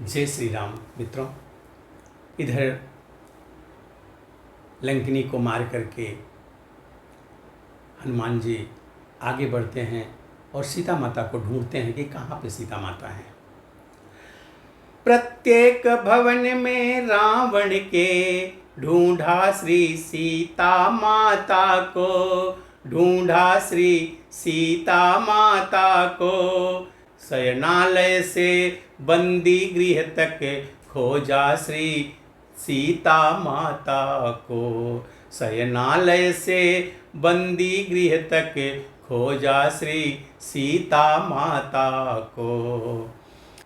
जय श्री राम मित्रों। इधर लंकिनी को मार करके हनुमान जी आगे बढ़ते हैं और सीता माता को ढूंढते हैं कि कहाँ पे सीता माता है। प्रत्येक भवन में रावण के ढूंढा श्री सीता माता को, ढूंढा श्री सीता माता को। शयनालय से बंदी गृह तक खोजा श्री सीता माता को, शयनालय से बंदी गृह तक खोजा श्री सीता माता को।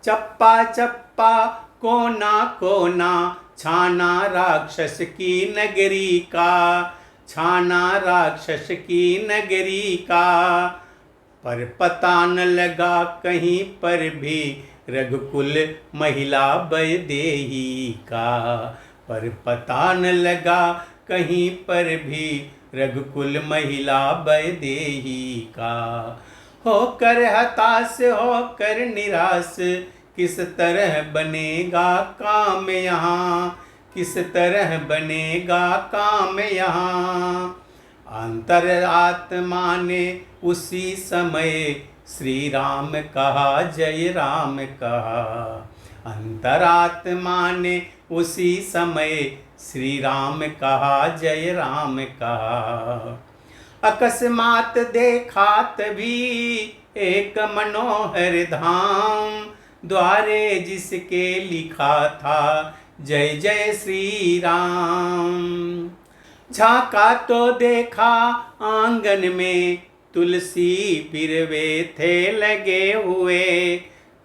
चप्पा चप्पा कोना कोना छाना राक्षस की नगरी का, छाना राक्षस की नगरी का। पर पता न लगा कहीं पर भी रघुकुल महिला वैदेही का, पर पता न लगा कहीं पर भी रघुकुल महिला वैदेही का। होकर हताश होकर निराश किस तरह बनेगा काम यहाँ, किस तरह बनेगा काम यहाँ। अंतरात्मा ने उसी समय श्री राम कहा, जय राम कहा। अंतरात्मा ने उसी समय श्री राम कहा, जय राम कहा। अकस्मात देखा तभी एक मनोहर धाम, द्वारे जिसके लिखा था जय जय श्री राम। झांका तो देखा आंगन में तुलसी बिरवे थे लगे हुए,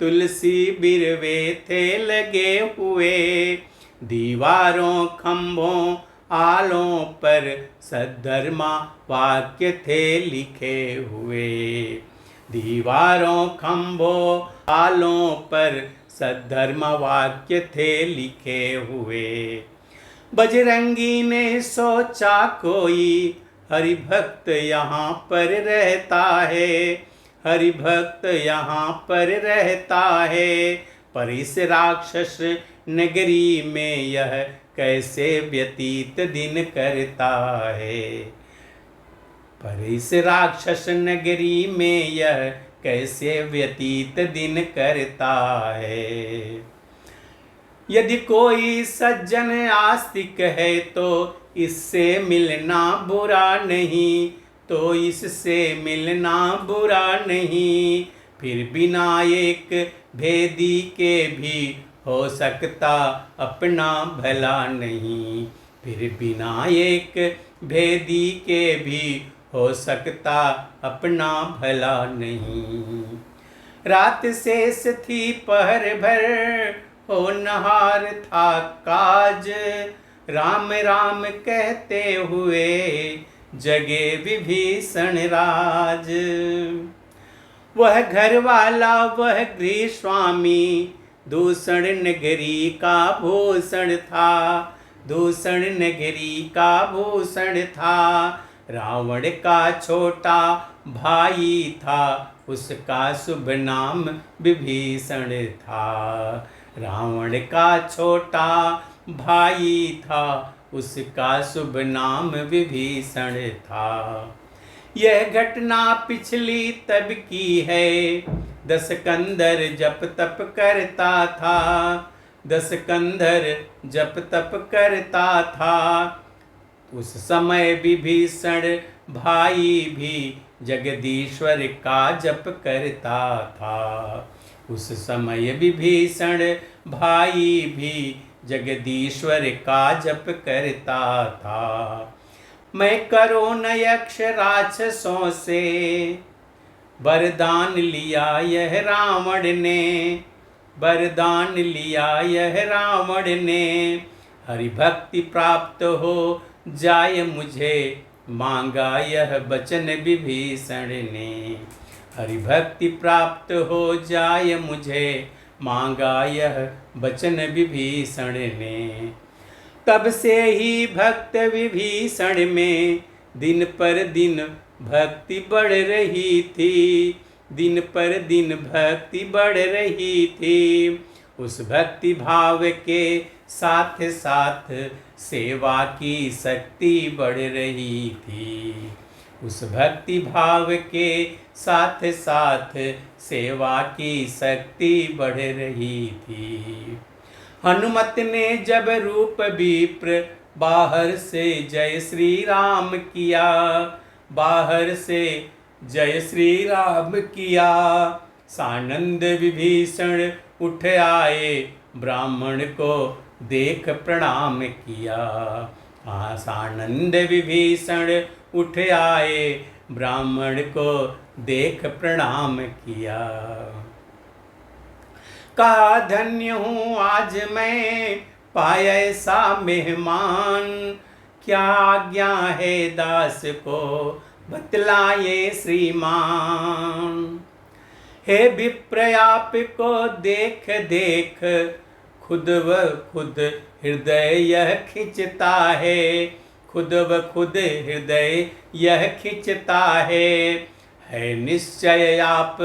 तुलसी बिरवे थे लगे हुए। दीवारों खंभों आलों पर सद्धर्मा वाक्य थे लिखे हुए, दीवारों खंभों आलों पर सद्धर्म वाक्य थे लिखे हुए। बजरंगी ने सोचा कोई हरि भक्त यहाँ पर रहता है, हरि भक्त यहाँ पर रहता है। पर इस राक्षस नगरी में यह कैसे व्यतीत दिन करता है, पर इस राक्षस नगरी में यह कैसे व्यतीत दिन करता है। यदि कोई सज्जन आस्तिक है तो इससे मिलना बुरा नहीं, तो इससे मिलना बुरा नहीं। फिर बिना एक भेदी के भी हो सकता अपना भला नहीं, फिर बिना एक भेदी के भी हो सकता अपना भला नहीं। रात शेष थी पहर भर होनहार था काज, राम राम कहते हुए जगे विभीषण राज। वह घर वाला वह गृह स्वामी दूषण नगरी का भूषण था, दूषण नगरी का भूषण था। रावण का छोटा भाई था, उसका शुभ नाम विभीषण था। रावण का छोटा भाई था, उसका शुभ नाम विभीषण था। यह घटना पिछली तब की है, दशकंधर जप तप करता था, दशकंधर जप तप करता था। उस समय विभीषण भाई भी जगदीश्वर का जप करता था, उस समय विभीषण भाई भी जगदीश्वर का जप करता था। मैं करो न यक्ष राक्षसों से वरदान लिया यह रावण ने, वरदान लिया यह रावण ने। हरि भक्ति प्राप्त हो जाय मुझे, मांगा यह वचन विभीषण ने। हरि भक्ति प्राप्त हो जाय मुझे, मांगा यह वचन विभीषण ने। तब से ही भक्त विभीषण में दिन पर दिन भक्ति बढ़ रही थी, दिन पर दिन भक्ति बढ़ रही थी। उस भक्ति भाव के साथ साथ सेवा की शक्ति बढ़ रही थी। उस भक्ति भाव के साथ साथ सेवा की शक्ति बढ़ रही थी। हनुमत ने जब रूप विप्र बाहर से जय श्री राम किया, बाहर से जय श्री राम किया, सानंद विभीषण उठ आए, ब्राह्मण को देख प्रणाम किया। सानंद विभीषण उठ आए, ब्राह्मण को देख प्रणाम किया। कहा धन्य हूँ आज मैं पाया ऐसा मेहमान, क्या आज्ञा है दास को बतलाए श्रीमान। हे विप्र आप को देख देख खुद व खुद हृदय यह खिंचता है, खुद व खुद हृदय यह खिंचता है निश्चय आप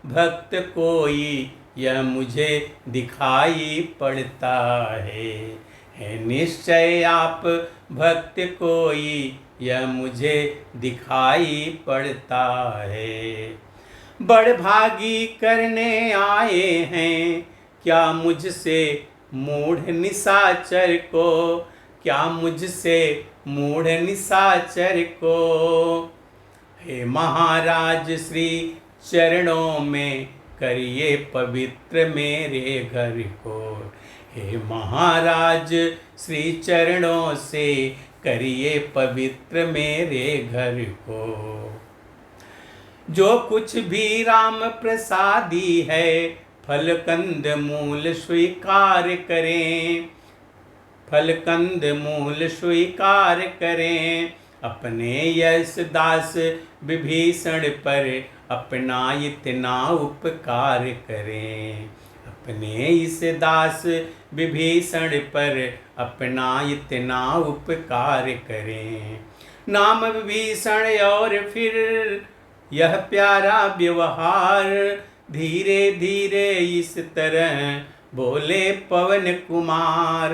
भक्त कोई यह मुझे दिखाई पड़ता है निश्चय आप भक्त कोई यह मुझे दिखाई पड़ता है। बड़भागी करने आए हैं क्या मुझसे मूढ़ निशाचर को, क्या मुझसे मूढ़ निशाचर को। हे महाराज श्री चरणों में करिए पवित्र मेरे घर को, हे महाराज श्री चरणों से करिए पवित्र मेरे घर को। जो कुछ भी राम प्रसादी है फल कंद मूल स्वीकार करें, फल कंद मूल स्वीकार करें। अपने यश दास विभीषण पर अपना इतना उपकार करें, अपने इस दास विभीषण पर अपना इतना उपकार करें। नाम विभीषण और फिर यह प्यारा व्यवहार, धीरे धीरे इस तरह बोले पवन कुमार।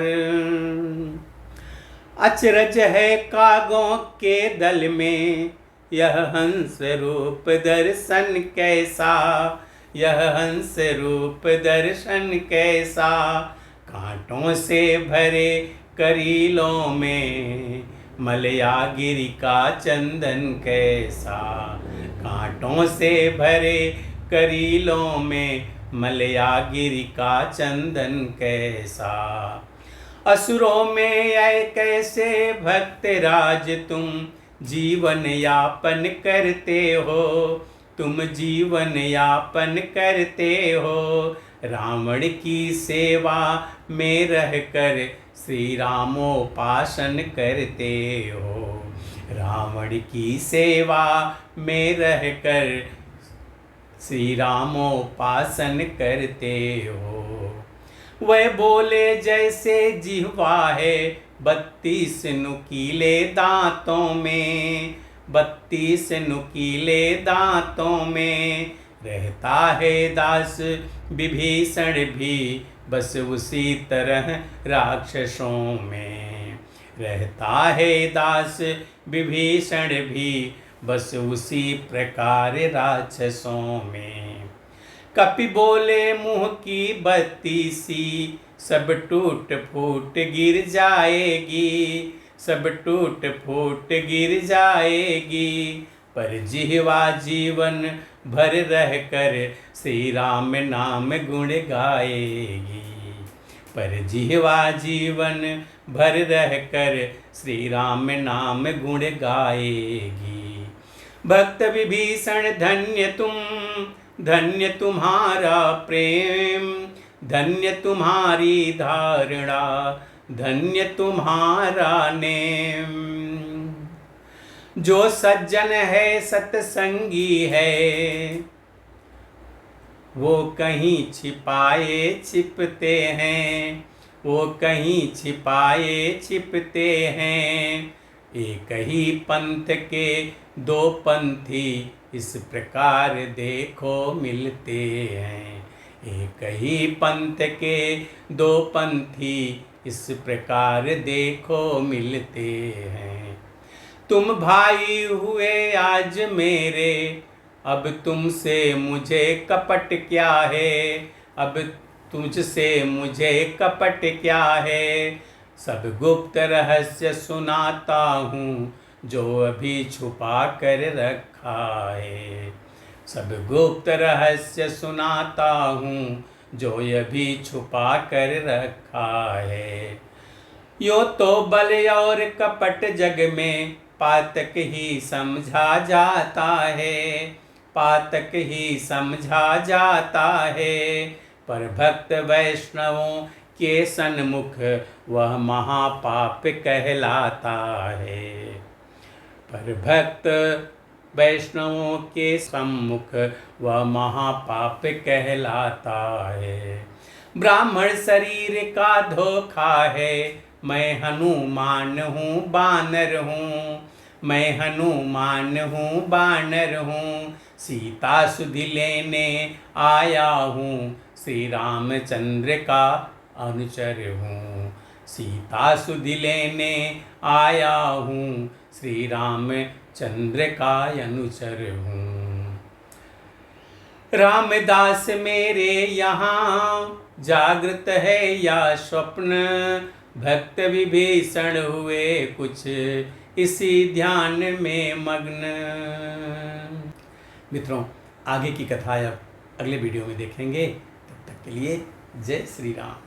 अचरज है कागों के दल में यह हंस रूप दर्शन कैसा, यह हंस रूप दर्शन कैसा। कांटों से भरे करीलों में मलयागिरी का चंदन कैसा, कांटों से भरे करीलों में मलयागिरी का चंदन कैसा। असुरों में आए कैसे भक्त राज तुम जीवन यापन करते हो, तुम जीवन यापन करते हो। रावण की सेवा में रहकर श्री रामोपासन करते हो, रावण की सेवा में रहकर श्री रामोपासन करते हो। वह बोले जैसे जिह्वा है 32 नुकीले दांतों में, 32 नुकीले दांतों में। रहता है दास विभीषण भी बस उसी तरह राक्षसों में, रहता है दास विभीषण भी बस उसी प्रकार राक्षसों में। कपि बोले मुँह की बत्ती सी सब टूट फूट गिर जाएगी, सब टूट फूट गिर जाएगी। पर जिह्वा जीवन भर रहकर श्री राम नाम गुण गाएगी, पर जिह्वा जीवन भर रहकर श्री राम नाम गुण गाएगी। भक्त विभीषण धन्य तुम, धन्य तुम्हारा प्रेम, धन्य तुम्हारी धारणा, धन्य तुम्हारा नेम। जो सज्जन है सत्संगी है वो कहीं छिपाए छिपते हैं, वो कहीं छिपाए छिपते हैं। एक ही पंथ के दो पंथी इस प्रकार देखो मिलते हैं, एक ही पंथ के दो पंथी इस प्रकार देखो मिलते हैं। तुम भाई हुए आज मेरे, अब तुमसे मुझे कपट क्या है, अब तुझसे मुझे कपट क्या है। सब गुप्त रहस्य सुनाता हूँ जो अभी छुपा कर रखा है। सब गुप्त रहस्य सुनाता हूँ जो अभी छुपा कर रखा है। यो तो बल और कपट जग में पातक ही समझा जाता है, पातक ही समझा जाता है। पर भक्त वैष्णवों के सन्मुख वह महापाप कहलाता है। पर भक्त वैष्णवों के सम्मुख वह महापाप कहलाता है। ब्राह्मण शरीर का धोखा है, मैं हनुमान हूँ बानर हूँ, मैं हनुमान हूँ बानर हूँ। सीता सुधि लेने आया हूँ, श्री रामचंद्र का अनुचर हूँ। सीता सुधि लेने आया हूँ, श्री रामचंद्र का अनुचर हूँ। रामदास मेरे यहाँ जागृत है या स्वप्न, भक्त विभीषण हुए कुछ इसी ध्यान में मग्न। मित्रों, आगे की कथा अब अगले वीडियो में देखेंगे। तब तक के लिए जय श्री राम।